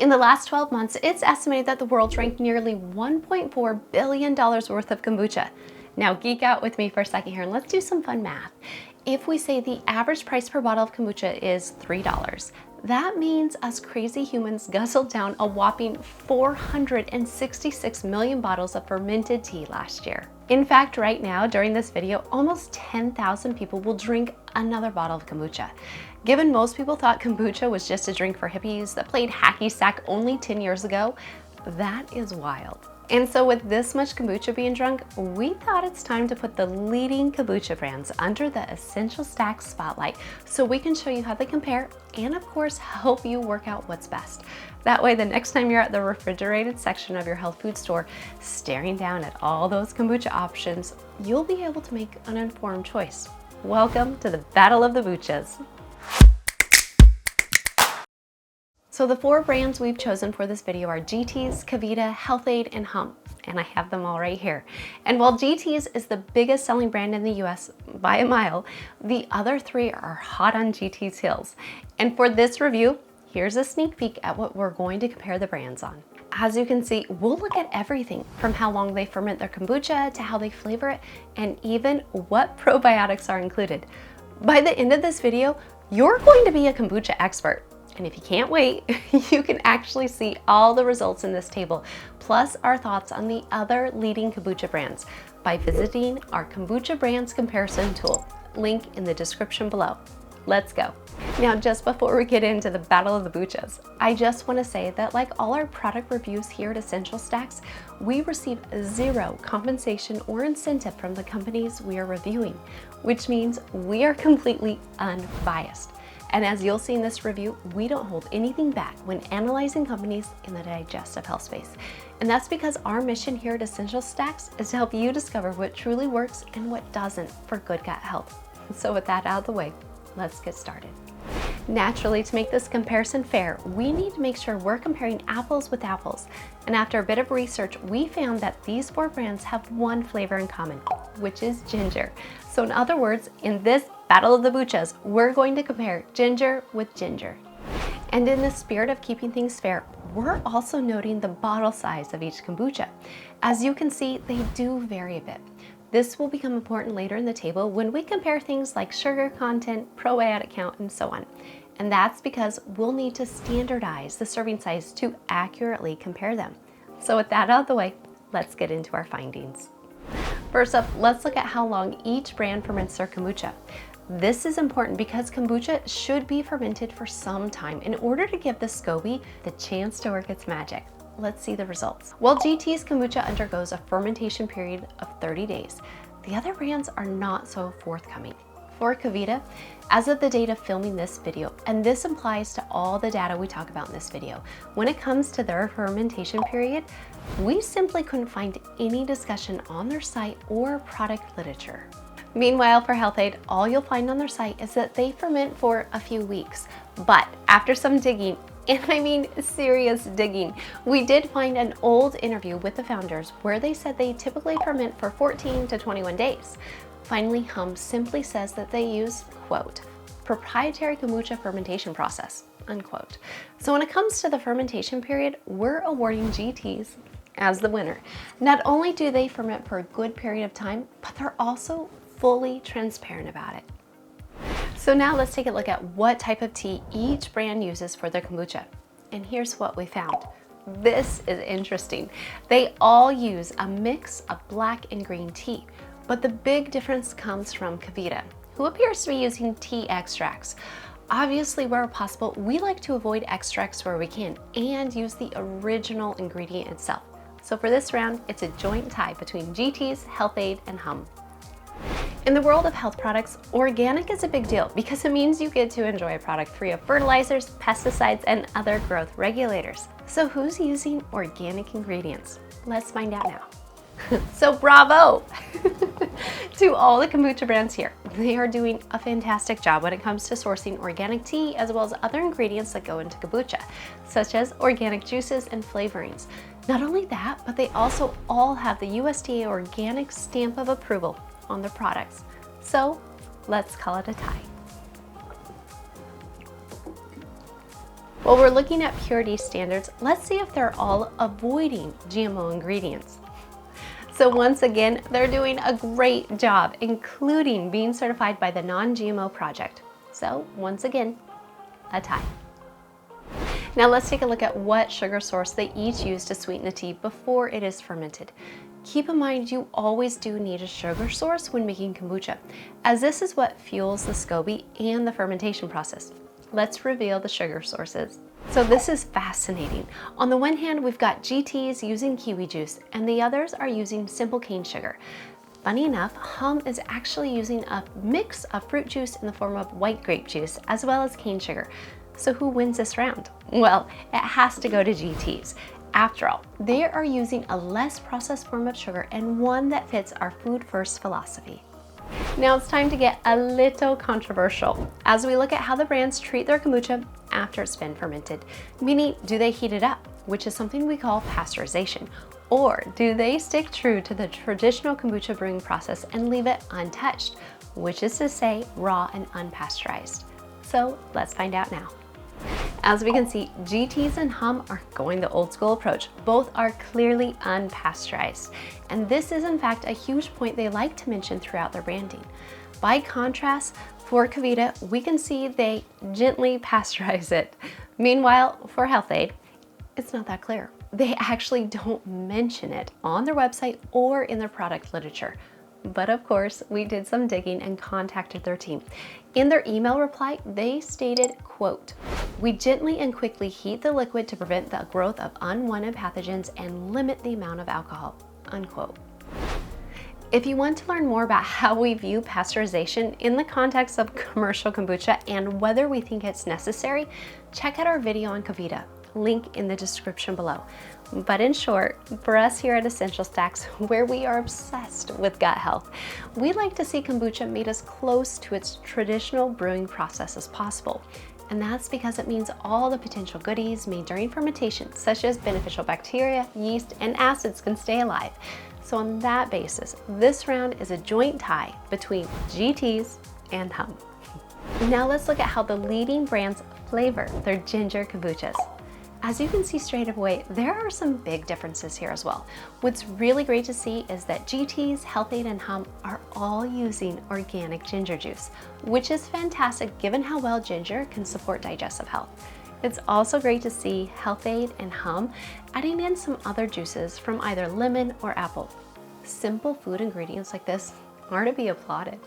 In the last 12 months, it's estimated that the world drank nearly $1.4 billion worth of kombucha. Now geek out with me for a second here and let's do some fun math. If we say the average price per bottle of kombucha is $3, that means us crazy humans guzzled down a whopping 466 million bottles of fermented tea last year. In fact, right now, during this video, almost 10,000 people will drink another bottle of kombucha. Given most people thought kombucha was just a drink for hippies that played hacky sack only 10 years ago, that is wild. And so with this much kombucha being drunk, we thought it's time to put the leading kombucha brands under the Essential Stacks spotlight so we can show you how they compare and of course help you work out what's best. That way the next time you're at the refrigerated section of your health food store staring down at all those kombucha options, you'll be able to make an informed choice. Welcome to the Battle of the Buchas. So the 4 brands we've chosen for this video are GTs, Kevita, Health Ade, and Humm, and I have them all right here. And while GTs is the biggest selling brand in the US by a mile, the other 3 are hot on GT's heels. And for this review, here's a sneak peek at what we're going to compare the brands on. As you can see, we'll look at everything from how long they ferment their kombucha to how they flavor it, and even what probiotics are included. By the end of this video, you're going to be a kombucha expert. And if you can't wait, you can actually see all the results in this table, plus our thoughts on the other leading kombucha brands by visiting our Kombucha Brands comparison tool, link in the description below. Let's go. Now, just before we get into the Battle of the Buchas, I just want to say that like all our product reviews here at Essential Stacks, we receive 0 compensation or incentive from the companies we are reviewing, which means we are completely unbiased. And as you'll see in this review, we don't hold anything back when analyzing companies in the digestive health space. And that's because our mission here at Essential Stacks is to help you discover what truly works and what doesn't for good gut health. So with that out of the way, let's get started. Naturally, to make this comparison fair, we need to make sure we're comparing apples with apples. And after a bit of research, we found that these 4 brands have one flavor in common, which is ginger. So in other words, in this Battle of the Buchas, we're going to compare ginger with ginger. And in the spirit of keeping things fair, we're also noting the bottle size of each kombucha. As you can see, they do vary a bit. This will become important later in the table when we compare things like sugar content, probiotic count, and so on. And that's because we'll need to standardize the serving size to accurately compare them. So with that out of the way, let's get into our findings. First up, let's look at how long each brand ferments their kombucha. This is important because kombucha should be fermented for some time in order to give the SCOBY the chance to work its magic. Let's see the results. While GT's kombucha undergoes a fermentation period of 30 days, the other brands are not so forthcoming. For Kevita, as of the date of filming this video, and this applies to all the data we talk about in this video, when it comes to their fermentation period, we simply couldn't find any discussion on their site or product literature. Meanwhile, for Health Ade, all you'll find on their site is that they ferment for a few weeks. But after some digging, and I mean serious digging, we did find an old interview with the founders where they said they typically ferment for 14 to 21 days. Finally, Humm simply says that they use, quote, proprietary kombucha fermentation process, unquote. So when it comes to the fermentation period, we're awarding GTs as the winner. Not only do they ferment for a good period of time, but they're also fully transparent about it. So now let's take a look at what type of tea each brand uses for their kombucha. And here's what we found. This is interesting. They all use a mix of black and green tea, but the big difference comes from Kevita, who appears to be using tea extracts. Obviously, where possible, we like to avoid extracts where we can and use the original ingredient itself. So for this round, it's a joint tie between GT's, Health Ade, and Humm. In the world of health products, organic is a big deal because it means you get to enjoy a product free of fertilizers, pesticides, and other growth regulators. So who's using organic ingredients? Let's find out now. So bravo to all the kombucha brands here. They are doing a fantastic job when it comes to sourcing organic tea as well as other ingredients that go into kombucha, such as organic juices and flavorings. Not only that, but they also all have the USDA organic stamp of approval on their products. So let's call it a tie. While we're looking at purity standards, let's see if they're all avoiding GMO ingredients. So once again, they're doing a great job, including being certified by the Non-GMO Project. So once again, a tie. Now let's take a look at what sugar source they each use to sweeten a tea before it is fermented. Keep in mind you always do need a sugar source when making kombucha, as this is what fuels the SCOBY and the fermentation process. Let's reveal the sugar sources. So this is fascinating. On the one hand, we've got GTs using kiwi juice, and the others are using simple cane sugar. Funny enough, Humm is actually using a mix of fruit juice in the form of white grape juice, as well as cane sugar. So who wins this round? Well, it has to go to GTs. After all, they are using a less processed form of sugar and one that fits our food first philosophy. Now it's time to get a little controversial as we look at how the brands treat their kombucha after it's been fermented. Meaning, do they heat it up, which is something we call pasteurization, or do they stick true to the traditional kombucha brewing process and leave it untouched, which is to say raw and unpasteurized? So let's find out now. As we can see, GTs and Humm are going the old school approach. Both are clearly unpasteurized. And this is in fact a huge point they like to mention throughout their branding. By contrast, for Kevita, we can see they gently pasteurize it. Meanwhile, for Health Ade, it's not that clear. They actually don't mention it on their website or in their product literature. But of course, we did some digging and contacted their team. In their email reply, they stated, quote, "We gently and quickly heat the liquid to prevent the growth of unwanted pathogens and limit the amount of alcohol," unquote. If you want to learn more about how we view pasteurization in the context of commercial kombucha and whether we think it's necessary, check out our video on Kevita, link in the description below. But in short, for us here at Essential Stacks, where we are obsessed with gut health, we like to see kombucha made as close to its traditional brewing process as possible. And that's because it means all the potential goodies made during fermentation, such as beneficial bacteria, yeast, and acids can stay alive. So on that basis, this round is a joint tie between GTs and Humm. Now let's look at how the leading brands flavor their ginger kombuchas. As you can see straight away, there are some big differences here as well. What's really great to see is that GTs, Health Ade, and Humm are all using organic ginger juice, which is fantastic given how well ginger can support digestive health. It's also great to see Health Ade and Humm adding in some other juices from either lemon or apple. Simple food ingredients like this are to be applauded.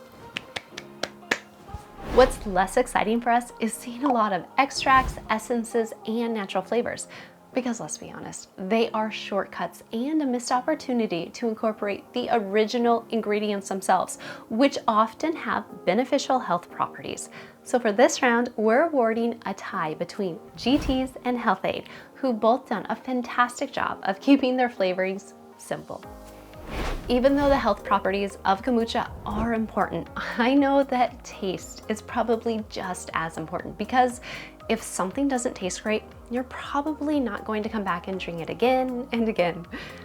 What's less exciting for us is seeing a lot of extracts, essences, and natural flavors. Because let's be honest, they are shortcuts and a missed opportunity to incorporate the original ingredients themselves, which often have beneficial health properties. So for this round, we're awarding a tie between GTs and Health Ade, who've both done a fantastic job of keeping their flavorings simple. Even though the health properties of kombucha are important, I know that taste is probably just as important, because if something doesn't taste great, you're probably not going to come back and drink it again and again.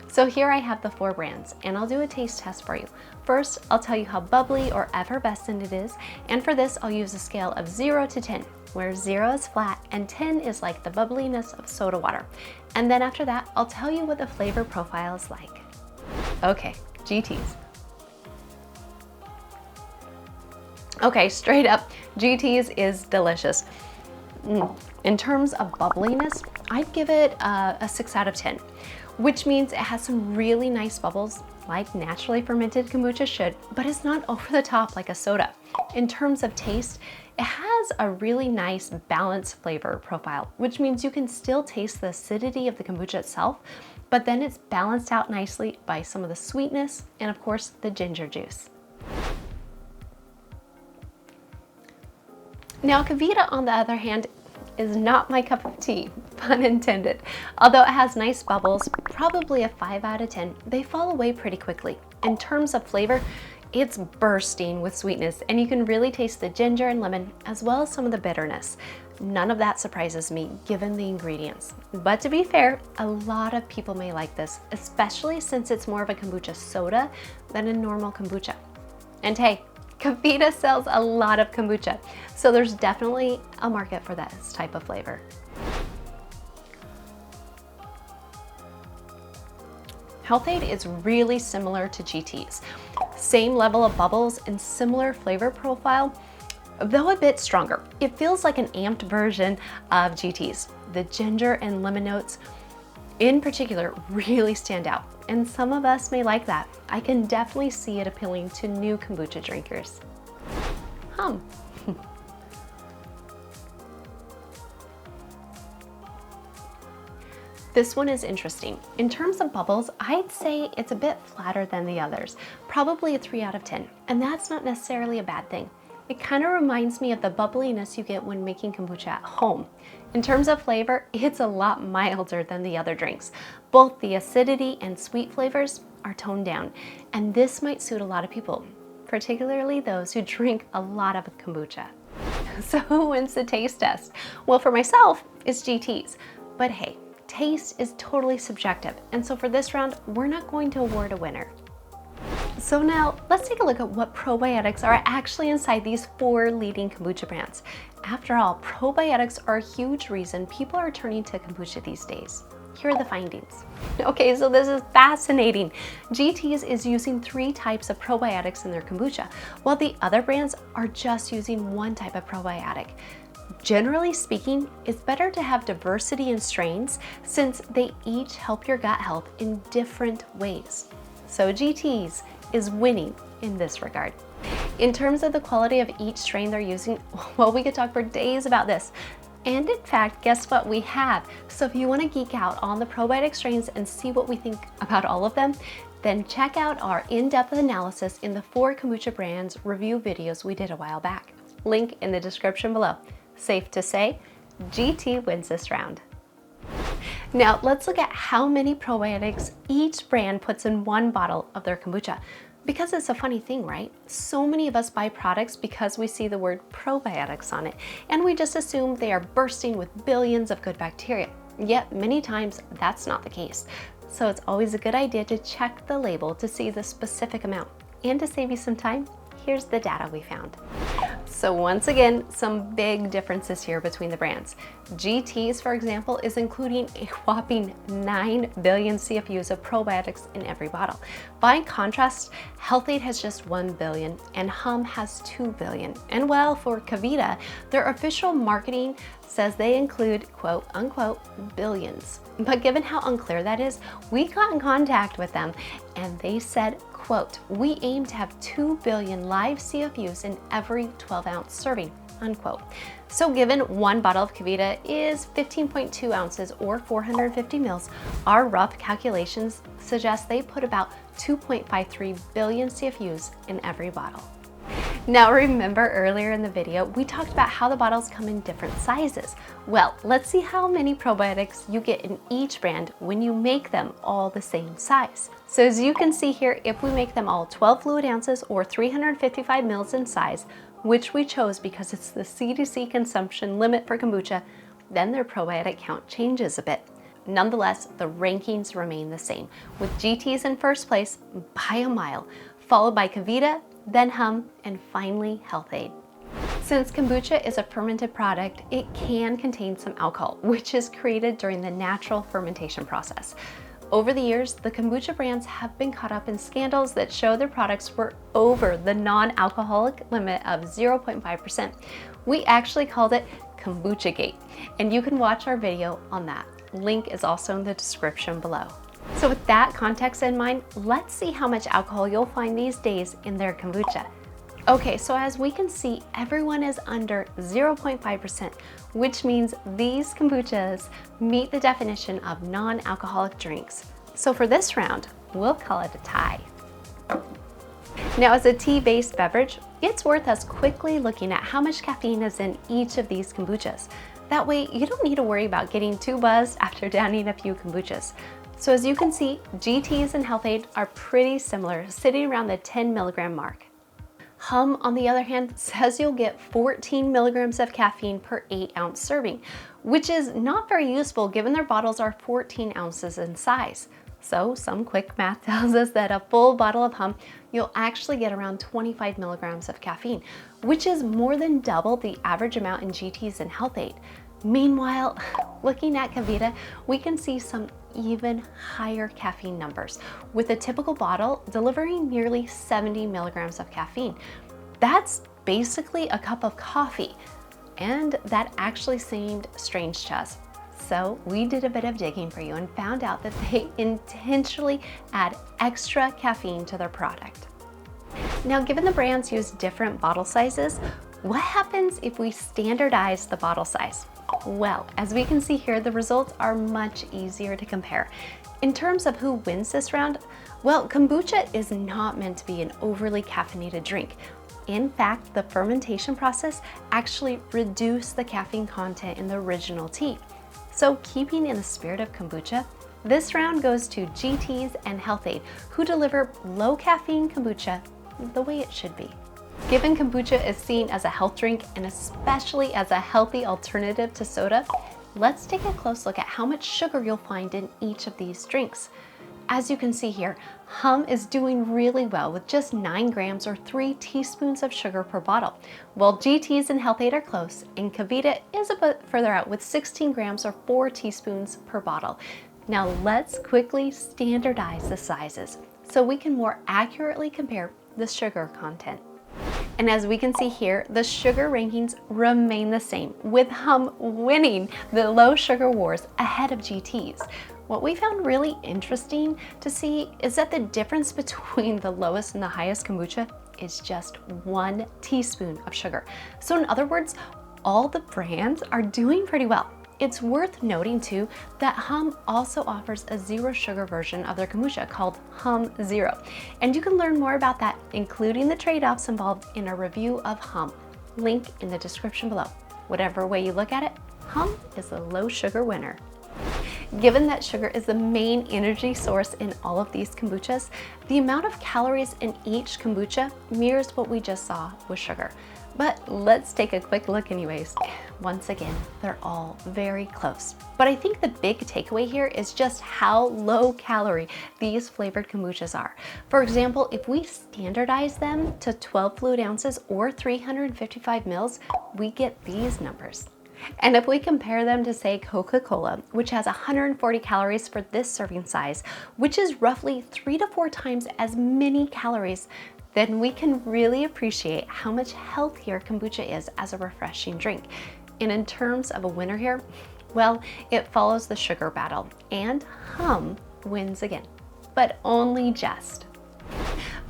So here I have the 4 brands, and I'll do a taste test for you. First, I'll tell you how bubbly or effervescent it is, and for this I'll use a scale of 0 to 10, where 0 is flat and 10 is like the bubbliness of soda water. And then after that, I'll tell you what the flavor profile is like. Okay, GTs. Okay, straight up, GTs is delicious. In terms of bubbliness, I'd give it a 6 out of 10, which means it has some really nice bubbles like naturally fermented kombucha should, but it's not over the top like a soda. In terms of taste, it has a really nice balanced flavor profile, which means you can still taste the acidity of the kombucha itself, but then it's balanced out nicely by some of the sweetness and of course the ginger juice. Now Kevita, on the other hand, is not my cup of tea, pun intended. Although it has nice bubbles, probably a 5 out of 10, they fall away pretty quickly. In terms of flavor, it's bursting with sweetness, and you can really taste the ginger and lemon as well as some of the bitterness. None of that surprises me given the ingredients. But to be fair, a lot of people may like this, especially since it's more of a kombucha soda than a normal kombucha. And hey, Kevita sells a lot of kombucha, so there's definitely a market for this type of flavor. Health Ade is really similar to GTs. Same level of bubbles and similar flavor profile, though a bit stronger. It feels like an amped version of GTs. The ginger and lemon notes in particular really stand out, and some of us may like that. I can definitely see it appealing to new kombucha drinkers. Humm. This one is interesting. In terms of bubbles, I'd say it's a bit flatter than the others, probably a 3 out of 10, and that's not necessarily a bad thing. It kind of reminds me of the bubbliness you get when making kombucha at home. In terms of flavor, it's a lot milder than the other drinks. Both the acidity and sweet flavors are toned down, and this might suit a lot of people, particularly those who drink a lot of kombucha. So who wins the taste test? Well, for myself, it's GTs, but hey, taste is totally subjective, and so for this round, we're not going to award a winner. So now let's take a look at what probiotics are actually inside these 4 leading kombucha brands. After all, probiotics are a huge reason people are turning to kombucha these days. Here are the findings. Okay, so this is fascinating. GTs is using 3 types of probiotics in their kombucha, while the other brands are just using 1 type of probiotic. Generally speaking, it's better to have diversity in strains since they each help your gut health in different ways. So GTs is winning in this regard. In terms of the quality of each strain they're using, well, we could talk for days about this. And in fact, guess what we have? So if you want to geek out on the probiotic strains and see what we think about all of them, then check out our in-depth analysis in the 4 kombucha brands review videos we did a while back. Link in the description below. Safe to say, GT wins this round. Now let's look at how many probiotics each brand puts in 1 bottle of their kombucha. Because it's a funny thing, right? So many of us buy products because we see the word probiotics on it, and we just assume they are bursting with billions of good bacteria. Yet many times that's not the case. So it's always a good idea to check the label to see the specific amount. And to save you some time, here's the data we found. So once again, some big differences here between the brands. GTs, for example, is including a whopping 9 billion CFUs of probiotics in every bottle. By contrast, Health Ade has just 1 billion and Humm has 2 billion. And well, for Kevita, their official marketing says they include quote unquote billions. But given how unclear that is, we got in contact with them and they said, quote, "We aim to have 2 billion live CFUs in every 12-ounce serving," unquote. So given 1 bottle of Kevita is 15.2 ounces or 450 mils, our rough calculations suggest they put about 2.53 billion CFUs in every bottle. Now remember earlier in the video, we talked about how the bottles come in different sizes. Well, let's see how many probiotics you get in each brand when you make them all the same size. So as you can see here, if we make them all 12 fluid ounces or 355 mils in size, which we chose because it's the CDC consumption limit for kombucha, then their probiotic count changes a bit. Nonetheless, the rankings remain the same, with GTs in first place by a mile, followed by Kevita, then Humm, and finally Health Ade. Since kombucha is a fermented product, it can contain some alcohol, which is created during the natural fermentation process. Over the years, the kombucha brands have been caught up in scandals that show their products were over the non-alcoholic limit of 0.5%. We actually called it Kombucha Gate, and you can watch our video on that. Link is also in the description below. So with that context in mind, let's see how much alcohol you'll find these days in their kombucha. Okay, so as we can see, everyone is under 0.5%, which means these kombuchas meet the definition of non-alcoholic drinks. So for this round, we'll call it a tie. Now, as a tea-based beverage, it's worth us quickly looking at how much caffeine is in each of these kombuchas. That way, you don't need to worry about getting too buzzed after downing a few kombuchas. So as you can see, GTs and Health Ade are pretty similar, sitting around the 10 milligram mark. Humm, on the other hand, says you'll get 14 milligrams of caffeine per 8-ounce serving, which is not very useful given their bottles are 14 ounces in size. So some quick math tells us that a full bottle of Humm, you'll actually get around 25 milligrams of caffeine, which is more than double the average amount in GTs and Health Ade. Meanwhile, looking at Kevita, we can see some even higher caffeine numbers, with a typical bottle delivering nearly 70 milligrams of caffeine. That's basically a cup of coffee, and that actually seemed strange to us. So we did a bit of digging for you and found out that they intentionally add extra caffeine to their product. Now, given the brands use different bottle sizes, what happens if we standardize the bottle size? Well, as we can see here, the results are much easier to compare. In terms of who wins this round, well, kombucha is not meant to be an overly caffeinated drink. In fact, the fermentation process actually reduced the caffeine content in the original tea. So keeping in the spirit of kombucha, this round goes to GTs and Health Ade, who deliver low caffeine kombucha the way it should be. Given kombucha is seen as a health drink and especially as a healthy alternative to soda, let's take a close look at how much sugar you'll find in each of these drinks. As you can see here, Humm is doing really well with just 9 grams or 3 teaspoons of sugar per bottle, while GTs and Health Ade are close, and Kevita is a bit further out with 16 grams or 4 teaspoons per bottle. Now let's quickly standardize the sizes so we can more accurately compare the sugar content. And as we can see here, the sugar rankings remain the same, with Humm winning the low sugar wars ahead of GTs. What we found really interesting to see is that the difference between the lowest and the highest kombucha is just 1 teaspoon of sugar. So in other words, all the brands are doing pretty well. It's worth noting too that Humm also offers a zero sugar version of their kombucha called Humm Zero. And you can learn more about that, including the trade-offs involved, in a review of Humm. Link in the description below. Whatever way you look at it, Humm is the low sugar winner. Given that sugar is the main energy source in all of these kombuchas, the amount of calories in each kombucha mirrors what we just saw with sugar. But let's take a quick look anyways. Once again, they're all very close. But I think the big takeaway here is just how low calorie these flavored kombuchas are. For example, if we standardize them to 12 fluid ounces or 355 mils, we get these numbers. And if we compare them to, say, Coca-Cola, which has 140 calories for this serving size, which is roughly 3 to 4 times as many calories, then we can really appreciate how much healthier kombucha is as a refreshing drink. And in terms of a winner here, well, it follows the sugar battle, and Humm wins again, but only just.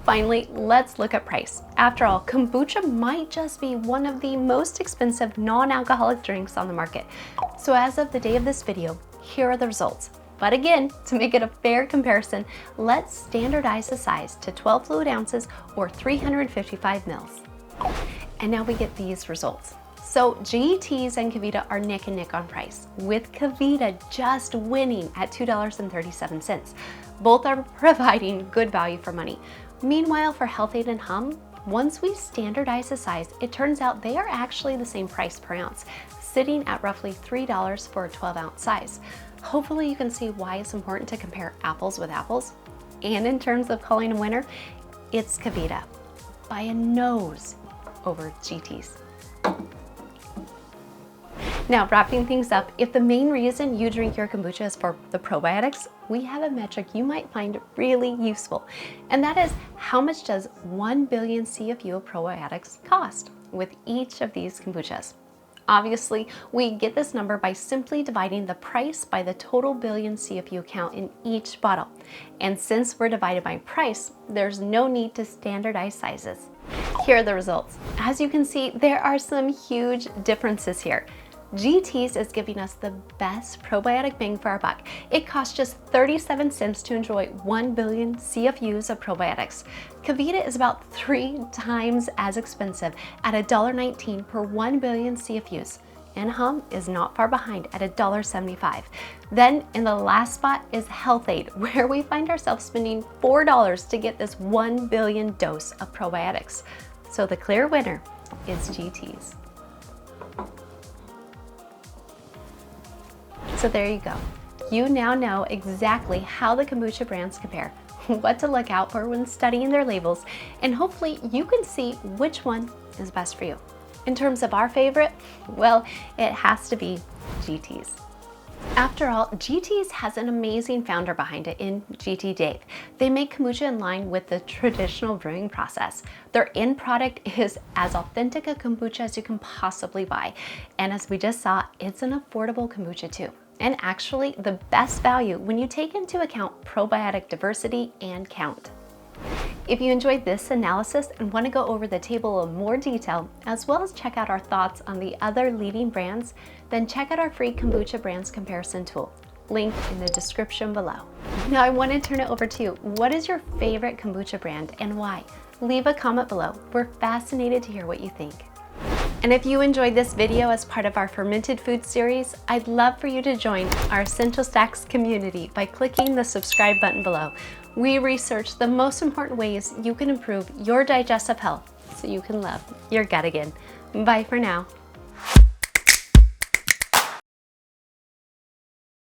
Finally, let's look at price. After all, kombucha might just be one of the most expensive non-alcoholic drinks on the market. So as of the day of this video, here are the results. But again, to make it a fair comparison, let's standardize the size to 12 fluid ounces or 355 mils. And now we get these results. So GTs and Kevita are neck and neck on price, with Kevita just winning at $2.37. Both are providing good value for money. Meanwhile, for Health Ade and Humm, once we standardize the size, it turns out they are actually the same price per ounce, sitting at roughly $3 for a 12-ounce size. Hopefully you can see why it's important to compare apples with apples. And in terms of calling a winner, it's Kevita by a nose over GTs. Now, wrapping things up, if the main reason you drink your kombucha is for the probiotics, we have a metric you might find really useful. And that is, how much does 1 billion CFU of probiotics cost with each of these kombuchas? Obviously, we get this number by simply dividing the price by the total billion CFU count in each bottle. And since we're divided by price, there's no need to standardize sizes. Here are the results. As you can see, there are some huge differences here. GTs is giving us the best probiotic bang for our buck. It costs just 37 cents to enjoy 1 billion CFUs of probiotics. Kevita is about 3 times as expensive at $1.19 per 1 billion CFUs. And Humm is not far behind at $1.75. Then in the last spot is Health Ade, where we find ourselves spending $4 to get this 1 billion dose of probiotics. So the clear winner is GTs. So there you go. You now know exactly how the kombucha brands compare, what to look out for when studying their labels, and hopefully you can see which one is best for you. In terms of our favorite, well, it has to be GTs. After all, GTs has an amazing founder behind it in GT Dave. They make kombucha in line with the traditional brewing process. Their end product is as authentic a kombucha as you can possibly buy. And as we just saw, it's an affordable kombucha too. And actually the best value when you take into account probiotic diversity and count. If you enjoyed this analysis and want to go over the table in more detail, as well as check out our thoughts on the other leading brands, then check out our free Kombucha Brands comparison tool, link in the description below. Now I want to turn it over to you. What is your favorite kombucha brand and why? Leave a comment below. We're fascinated to hear what you think. And if you enjoyed this video as part of our fermented food series, I'd love for you to join our Essential Stacks community by clicking the subscribe button below. We research the most important ways you can improve your digestive health so you can love your gut again. Bye for now.